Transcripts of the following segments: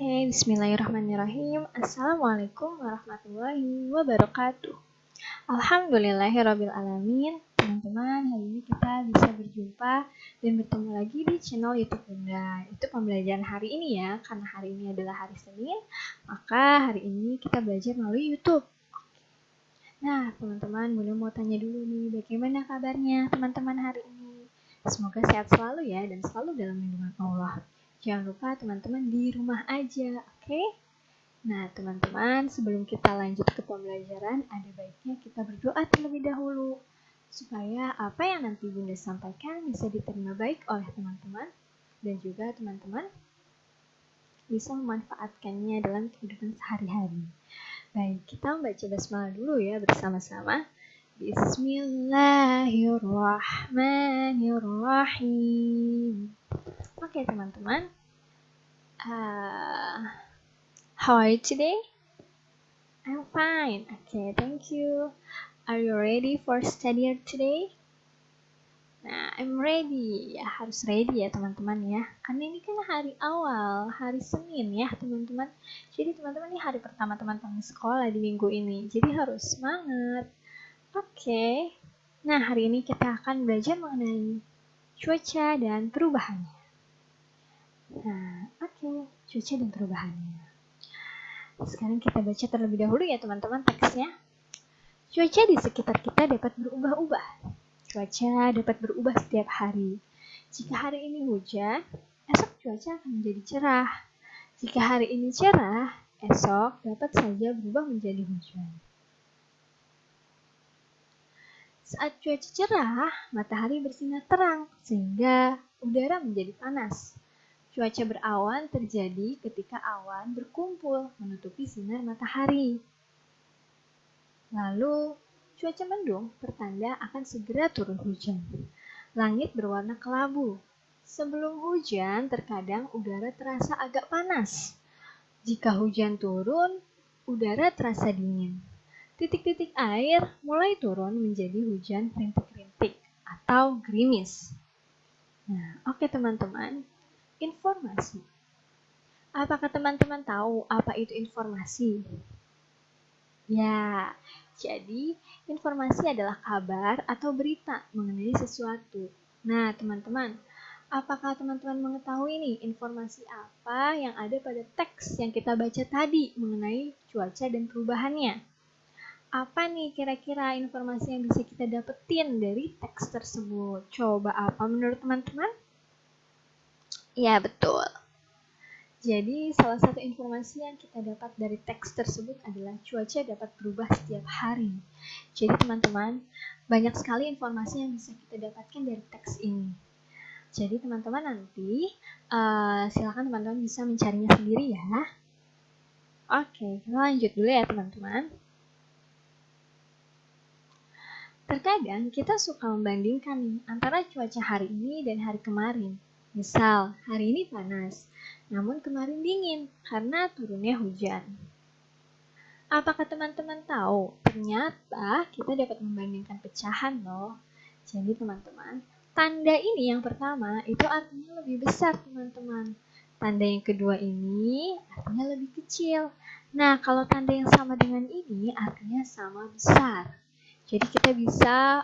Bismillahirrahmanirrahim. Assalamualaikum warahmatullahi wabarakatuh. Alhamdulillahirrabbilalamin. Teman-teman, hari ini kita bisa berjumpa dan bertemu lagi di channel YouTube Bunda. Itu pembelajaran hari ini ya, karena hari ini adalah hari Senin, maka hari ini kita belajar melalui YouTube. Nah, teman-teman, Bunda mau tanya dulu nih, bagaimana kabarnya teman-teman hari ini? Semoga sehat selalu ya, dan selalu dalam lindungan Allah. Jangan lupa teman-teman di rumah aja, oke? Nah, teman-teman, sebelum kita lanjut ke pembelajaran, ada baiknya kita berdoa terlebih dahulu, supaya apa yang nanti Bunda sampaikan bisa diterima baik oleh teman-teman, dan juga teman-teman bisa memanfaatkannya dalam kehidupan sehari-hari. Baik, kita membaca basmalah dulu ya bersama-sama. Bismillahirrahmanirrahim. Oke, teman-teman. How are you today? I'm fine. Okay, thank you. Are you ready for study today? Nah, I'm ready. Ya, harus ready ya teman-teman ya. Karena ini kan hari awal, hari Senin ya teman-teman. Jadi teman-teman ini hari pertama teman-teman sekolah di minggu ini. Jadi harus semangat. Oke. Nah, hari ini kita akan belajar mengenai cuaca dan perubahannya. Nah, cuaca dan perubahannya. Sekarang kita baca terlebih dahulu ya teman-teman teksnya. Cuaca di sekitar kita dapat berubah-ubah. Cuaca dapat berubah setiap hari. Jika hari ini hujan, esok cuaca akan menjadi cerah. Jika hari ini cerah, esok dapat saja berubah menjadi hujan. Saat cuaca cerah, matahari bersinar terang sehingga udara menjadi panas. Cuaca berawan terjadi ketika awan berkumpul menutupi sinar matahari. Lalu, cuaca mendung pertanda akan segera turun hujan. Langit berwarna kelabu. Sebelum hujan, terkadang udara terasa agak panas. Jika hujan turun, udara terasa dingin. Titik-titik air mulai turun menjadi hujan rintik-rintik atau gerimis. Nah, oke teman-teman. Informasi. Apakah teman-teman tahu apa itu informasi? Ya, jadi informasi adalah kabar atau berita mengenai sesuatu. Nah, teman-teman, apakah teman-teman mengetahui nih informasi apa yang ada pada teks yang kita baca tadi mengenai cuaca dan perubahannya? Apa nih kira-kira informasi yang bisa kita dapetin dari teks tersebut? Coba apa menurut teman-teman? Ya, betul. Jadi, salah satu informasi yang kita dapat dari teks tersebut adalah cuaca dapat berubah setiap hari. Jadi, teman-teman, banyak sekali informasi yang bisa kita dapatkan dari teks ini. Jadi, teman-teman nanti silakan teman-teman bisa mencarinya sendiri ya. Oke, kita lanjut dulu ya, teman-teman. Terkadang kita suka membandingkan nih antara cuaca hari ini dan hari kemarin. Misal, hari ini panas, namun kemarin dingin karena turunnya hujan. Apakah teman-teman tahu? Ternyata kita dapat membandingkan pecahan loh. Jadi teman-teman, tanda ini yang pertama itu artinya lebih besar teman-teman. Tanda yang kedua ini artinya lebih kecil. Nah, kalau tanda yang sama dengan ini artinya sama besar. Jadi kita bisa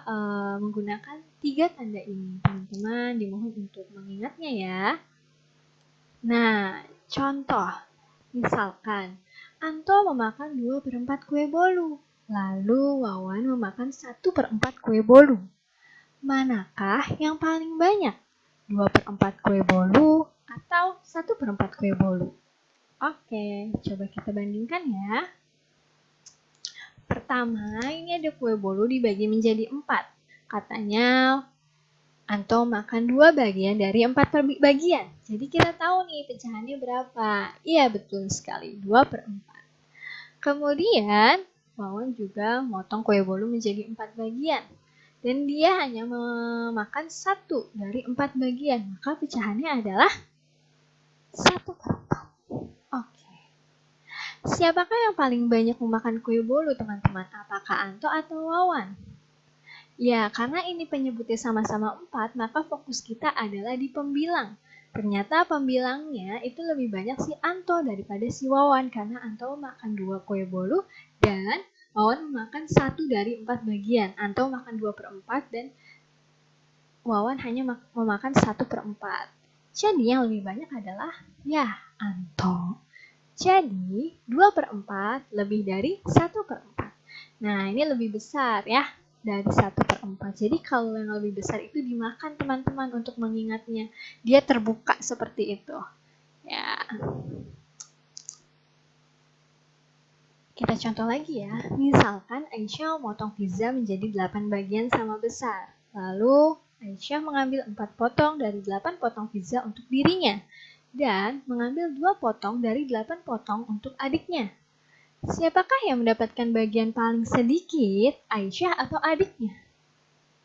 menggunakan 3 tanda ini. Teman-teman dimohon untuk mengingatnya ya. Nah, contoh. Misalkan, Anto memakan 2/4 kue bolu. Lalu Wawan memakan 1/4 kue bolu. Manakah yang paling banyak? 2/4 kue bolu atau 1/4 kue bolu? Oke, coba kita bandingkan ya. Pertama, ini ada kue bolu dibagi menjadi 4. Katanya, Anto makan 2 bagian dari 4 bagian. Jadi kita tahu nih pecahannya berapa. Iya, betul sekali, 2/4. Kemudian, Wawan juga motong kue bolu menjadi 4 bagian. Dan dia hanya memakan 1 dari 4 bagian. Maka pecahannya adalah 1/4. Siapakah yang paling banyak memakan kue bolu, teman-teman? Apakah Anto atau Wawan? Ya, karena ini penyebutnya sama-sama 4, maka fokus kita adalah di pembilang. Ternyata pembilangnya itu lebih banyak si Anto daripada si Wawan, karena Anto makan 2 kue bolu dan Wawan makan 1 dari 4 bagian. Anto makan 2/4 dan Wawan hanya memakan 1/4. Jadi yang lebih banyak adalah ya Anto. Jadi 2/4 lebih dari 1/4. Nah, ini lebih besar ya dari 1/4. Jadi kalau yang lebih besar itu dimakan teman-teman untuk mengingatnya. Dia terbuka seperti itu. Ya. Kita contoh lagi ya. Misalkan Aisyah memotong pizza menjadi 8 bagian sama besar. Lalu Aisyah mengambil 4 potong dari 8 potong pizza untuk dirinya. Dan mengambil 2 potong dari 8 potong untuk adiknya. Siapakah yang mendapatkan bagian paling sedikit, Aisyah atau adiknya?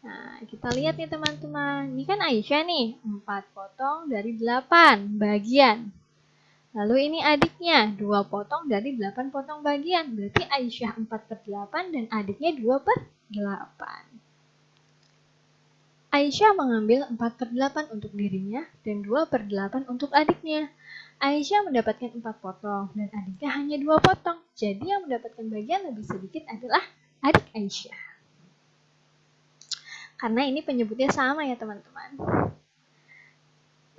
Nah, kita lihat nih teman-teman. Ini kan Aisyah nih, 4 potong dari 8 bagian. Lalu ini adiknya, 2 potong dari 8 potong bagian. Berarti Aisyah 4/8 dan adiknya 2/8. Aisyah mengambil 4/8 untuk dirinya dan 2/8 untuk adiknya. Aisyah mendapatkan 4 potong dan adiknya hanya 2 potong. Jadi yang mendapatkan bagian lebih sedikit adalah adik Aisyah. Karena ini penyebutnya sama ya teman-teman.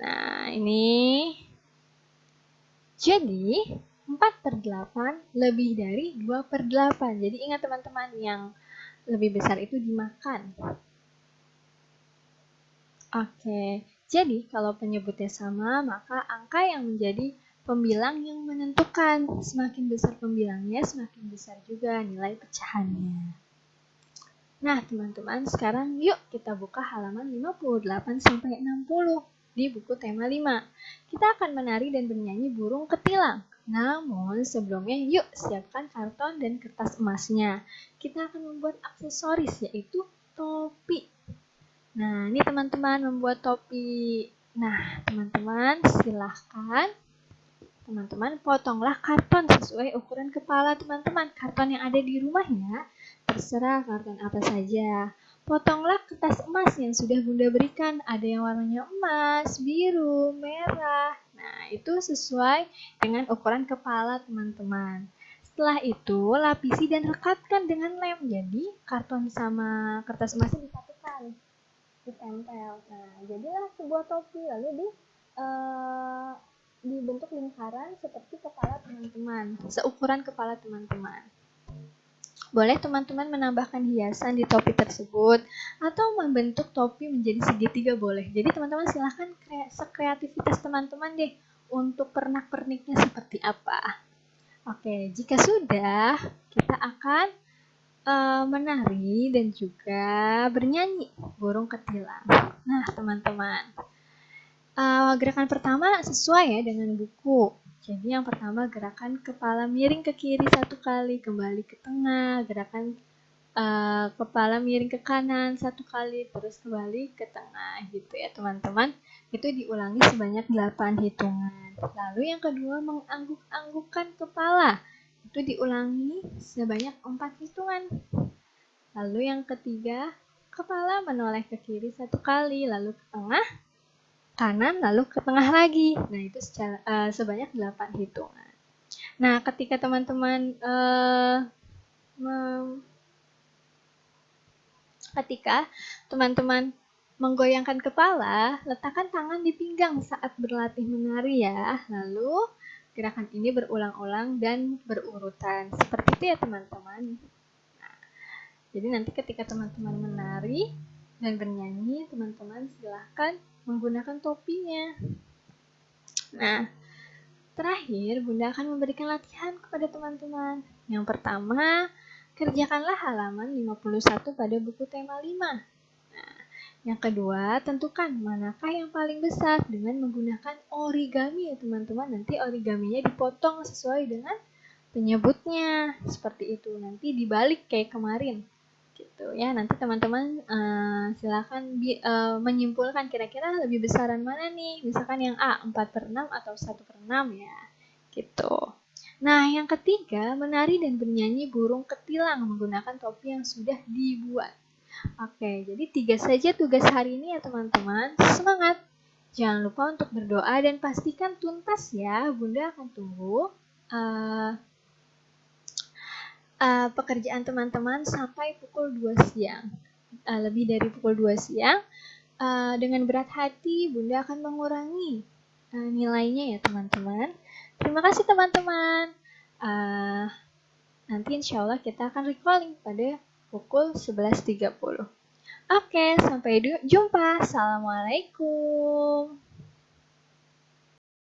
Nah ini. Jadi 4/8 lebih dari 2/8. Jadi ingat teman-teman, yang lebih besar itu dimakan. Oke, jadi kalau penyebutnya sama, maka angka yang menjadi pembilang yang menentukan. Semakin besar pembilangnya, semakin besar juga nilai pecahannya. Nah, teman-teman, sekarang yuk kita buka halaman 58-60 di buku tema 5. Kita akan menari dan bernyanyi burung ketilang. Namun, sebelumnya yuk siapkan karton dan kertas emasnya. Kita akan membuat aksesoris, yaitu topi. Nah, ini teman-teman membuat topi. Nah, teman-teman silahkan teman-teman potonglah karton sesuai ukuran kepala teman-teman. Karton yang ada di rumah ya, terserah karton apa saja. Potonglah kertas emas yang sudah Bunda berikan. Ada yang warnanya emas, biru, merah. Nah, itu sesuai dengan ukuran kepala teman-teman. Setelah itu, lapisi dan rekatkan dengan lem. Jadi, karton sama kertas emasnya disatukan. Ditempel. Nah, jadilah sebuah topi, lalu dibentuk lingkaran seperti kepala teman-teman, seukuran kepala teman-teman. Boleh teman-teman menambahkan hiasan di topi tersebut atau membentuk topi menjadi segitiga boleh. Jadi teman-teman silahkan sekreativitas teman-teman deh untuk pernak-perniknya seperti apa. Oke, jika sudah, kita akan menari dan juga bernyanyi burung ketilang. Nah, teman-teman, gerakan pertama sesuai ya dengan buku. Jadi yang pertama gerakan kepala miring ke kiri 1 kali, kembali ke tengah, gerakan kepala miring ke kanan 1 kali, terus kembali ke tengah gitu ya teman-teman. Itu diulangi sebanyak 8 hitungan. Lalu yang kedua mengangguk-anggukkan kepala. Itu diulangi sebanyak 4 hitungan. Lalu yang ketiga, kepala menoleh ke kiri 1 kali, lalu ke tengah, kanan, lalu ke tengah lagi. Nah, itu sebanyak 8 hitungan. Nah, ketika teman-teman menggoyangkan kepala, letakkan tangan di pinggang saat berlatih menari ya. Lalu gerakan ini berulang-ulang dan berurutan. Seperti itu ya teman-teman. Nah, jadi nanti ketika teman-teman menari dan bernyanyi, teman-teman silahkan menggunakan topinya. Nah, terakhir Bunda akan memberikan latihan kepada teman-teman. Yang pertama, kerjakanlah halaman 51 pada buku tema 5. Nah, yang kedua, tentukan manakah yang paling besar dengan menggunakan origami ya teman-teman. Nanti origaminya dipotong sesuai dengan penyebutnya. Seperti itu, nanti dibalik kayak kemarin. Gitu ya, nanti teman-teman silakan menyimpulkan kira-kira lebih besaran mana nih, misalkan yang A 4/6 atau 1/6 ya gitu. Nah, yang ketiga, menari dan bernyanyi burung ketilang menggunakan topi yang sudah dibuat. Oke, jadi 3 saja tugas hari ini ya teman-teman. Semangat, Jangan lupa untuk berdoa dan pastikan tuntas ya. Bunda akan tunggu pekerjaan teman-teman sampai pukul 2 siang. Lebih dari pukul 2 siang. Dengan berat hati, Bunda akan mengurangi nilainya ya teman-teman. Terima kasih teman-teman. Nanti insya Allah kita akan recalling pada pukul 11.30. Oke, sampai jumpa. Assalamualaikum.